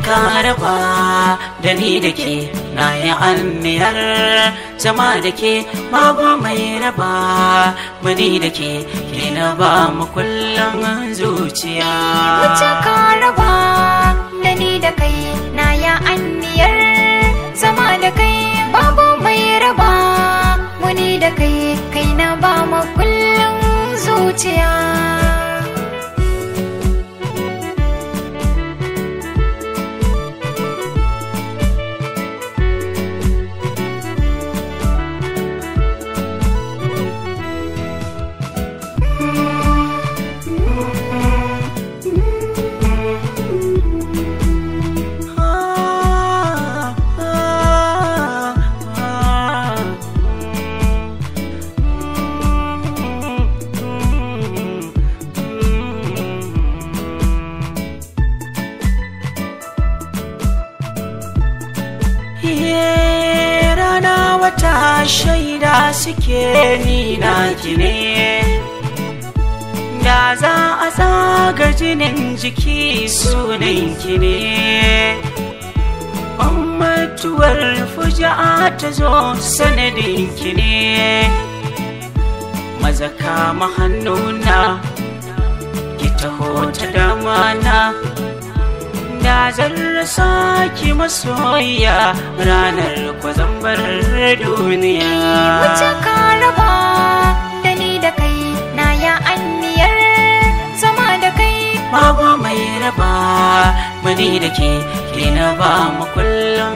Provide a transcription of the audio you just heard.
ka raba da ni da ke na yi anniyar zama da ke babu mai raba mani da ke na ba mu kullum zuciya. Wuce ka raba da ni da kai na yi anniyar zama da kai babu mai raba mani da kai na ba mu kullum zuciya. Rana wata shaida suke ni naki ne, da za a tsaga jinin jiki sunanki ne. Mutuwar fuja'a ta zo sanadinki ne, maza kama hannuna ki taho ta damana. Da zan rasa ki masoya ranar kwazambar duniya. Wuce ka raba da ni da kai na ya anniyar zama da kai babu mai raba mani da ke na ba mu kullum